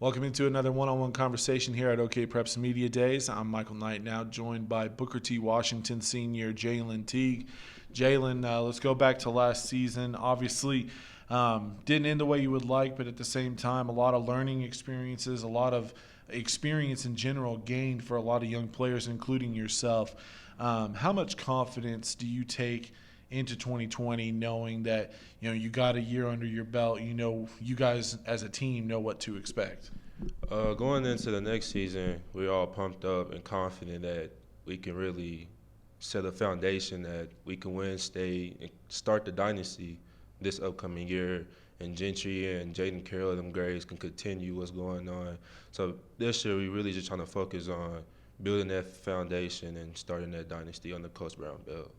Welcome into another one-on-one conversation here at OKPreps Media Days. I'm Michael Knight, now joined by Booker T. Washington senior Jalen Teague. Jalen, let's go back to last season. Obviously, didn't end the way you would like, but at the same time, a lot of learning experiences, a lot of experience in general gained for a lot of young players, including yourself. How much confidence do you take into 2020 knowing that you got a year under your belt, you guys as a team know what to expect? Going into the next season, we're all pumped up and confident that we can really set a foundation that we can win state and start the dynasty this upcoming year. And Gentry and Jaden Carroll, them grades can continue what's going on. So this year, we really just trying to focus on building that foundation and starting that dynasty on the Coach Brown belt.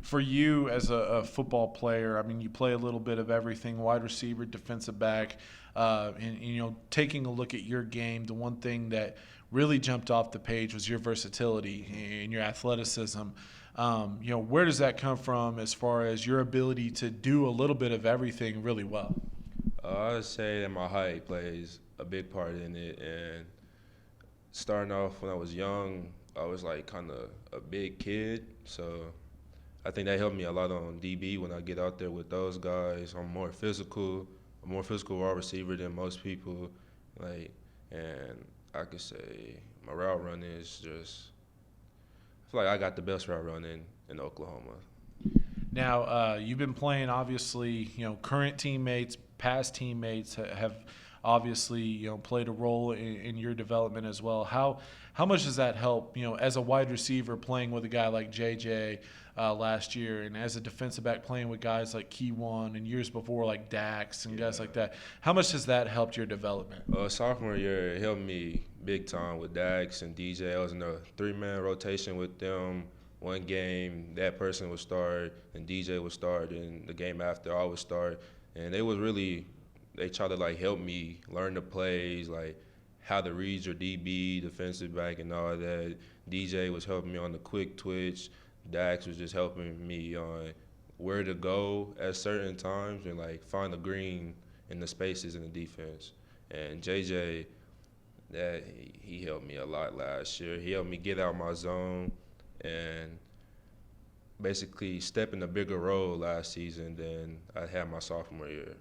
For you as a football player, I mean, you play a little bit of everything: wide receiver, defensive back. And taking a look at your game, the one thing that really jumped off the page was your versatility and your athleticism. Where does that come from as far as your ability to do a little bit of everything really well? I would say that my height plays a big part in it. And starting off when I was young, I was like kind of a big kid, so I think that helped me a lot on DB when I get out there with those guys. I'm more physical wide receiver than most people. And I could say my route running is just, I feel like I got the best route running in Oklahoma. Now, you've been playing, obviously, current teammates, past teammates have obviously, played a role in your development as well. How much does that help, as a wide receiver playing with a guy like JJ last year, and as a defensive back playing with guys like Keywan and years before like Dax and guys like that? How much has that helped your development? Sophomore year, it helped me big time with Dax and DJ. I was in a three-man rotation with them. One game, that person would start, and DJ would start, and the game after, I would start. And they try to help me learn the plays, how to read your DB, defensive back, and all that. DJ was helping me on the quick twitch. Dax was just helping me on where to go at certain times and find the green in the spaces in the defense. And JJ, he helped me a lot last year. He helped me get out my zone and basically step in a bigger role last season than I had my sophomore year.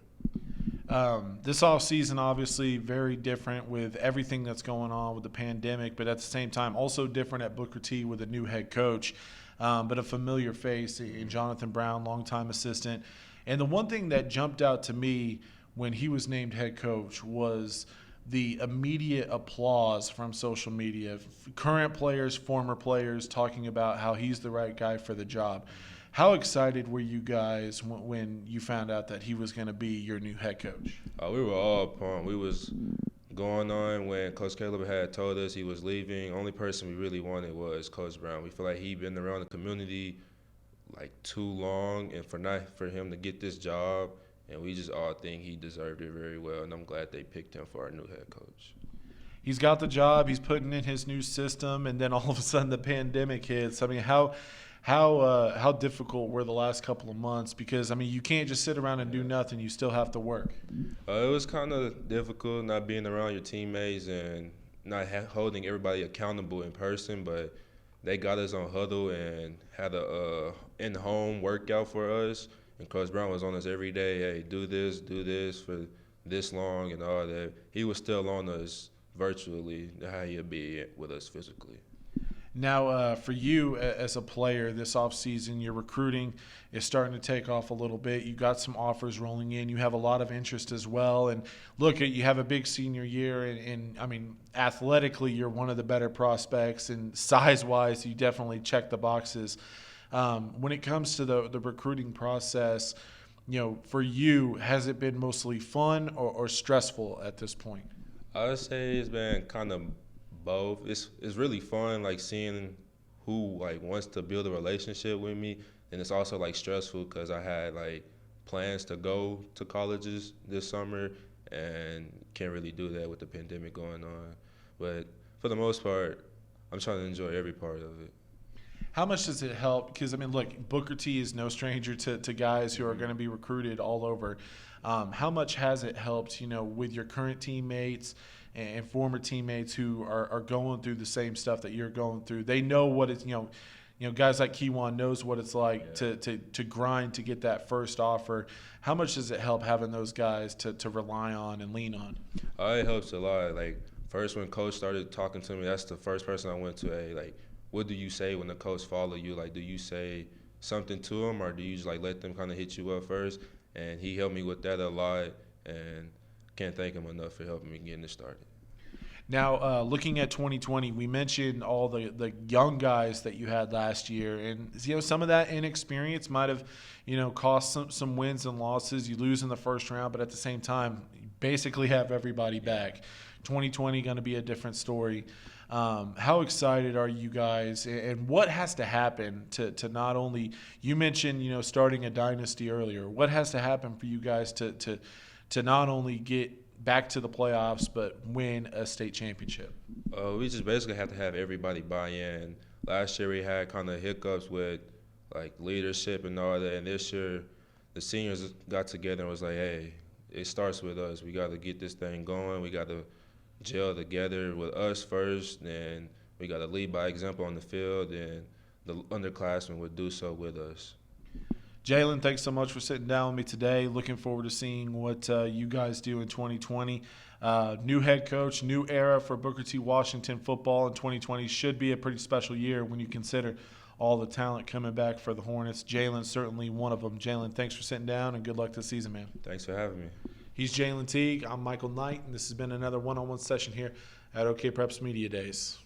This offseason, obviously, very different with everything that's going on with the pandemic, but at the same time, also different at Booker T with a new head coach, but a familiar face in Jonathan Brown, longtime assistant. And the one thing that jumped out to me when he was named head coach was the immediate applause from social media. Current players, former players talking about how he's the right guy for the job. How excited were you guys when you found out that he was going to be your new head coach? We were all pumped. We was going on when Coach Caleb had told us he was leaving. Only person we really wanted was Coach Brown. We feel like he'd been around the community too long, and for him to get this job, and we just all think he deserved it very well, and I'm glad they picked him for our new head coach. He's got the job. He's putting in his new system, and then all of a sudden the pandemic hits. I mean, how difficult were the last couple of months? Because, I mean, you can't just sit around and do nothing. You still have to work. It was kind of difficult not being around your teammates and not holding everybody accountable in person, but they got us on huddle and had a in-home workout for us. And Coach Brown was on us every day, hey, do this for this long and all that. He was still on us virtually how he'd be with us physically. Now, for you as a player this offseason, your recruiting is starting to take off a little bit. You got some offers rolling in. You have a lot of interest as well. And look, you have a big senior year. And I mean, athletically, you're one of the better prospects. And size-wise, you definitely check the boxes. When it comes to the recruiting process, for you, has it been mostly fun or stressful at this point? I would say it's been kind of both. It's really fun, seeing who wants to build a relationship with me, and it's also stressful because I had plans to go to colleges this summer and can't really do that with the pandemic going on. But for the most part, I'm trying to enjoy every part of it. How much does it help? Because, I mean, look, Booker T is no stranger to guys who are going to be recruited all over. How much has it helped, with your current teammates and former teammates who are going through the same stuff that you're going through? They know what it's, guys like Keywan knows what it's like to grind to get that first offer. How much does it help having those guys to rely on and lean on? It helps a lot. Like, first when Coach started talking to me, that's the first person I went to. Hey, like, what do you say when the coach follow you? Like, do you say something to them, or do you just like let them kind of hit you up first? And he helped me with that a lot, and can't thank him enough for helping me getting it started. Now, looking at 2020, we mentioned all the young guys that you had last year, and some of that inexperience might have cost some wins and losses. You lose in the first round, but at the same time, you basically have everybody back. 2020 going to be a different story. How excited are you guys, and what has to happen to not only, you mentioned starting a dynasty earlier, what has to happen for you guys to not only get back to the playoffs but win a state championship? We just basically have to have everybody buy in. Last year we had kind of hiccups with like leadership and all that, and this year the seniors got together and was like, hey, it starts with us. We got to get this thing going. We got to gel together with us first, and we got to lead by example on the field, and the underclassmen would do so with us. Jalen, thanks so much for sitting down with me today. Looking forward to seeing what you guys do in 2020. New head coach, new era for Booker T. Washington football in 2020. Should be a pretty special year when you consider all the talent coming back for the Hornets. Jalen's certainly one of them. Jalen, thanks for sitting down, and good luck this season, man. Thanks for having me. He's Jalen Teague. I'm Michael Knight, and this has been another one-on-one session here at OKPreps Media Days.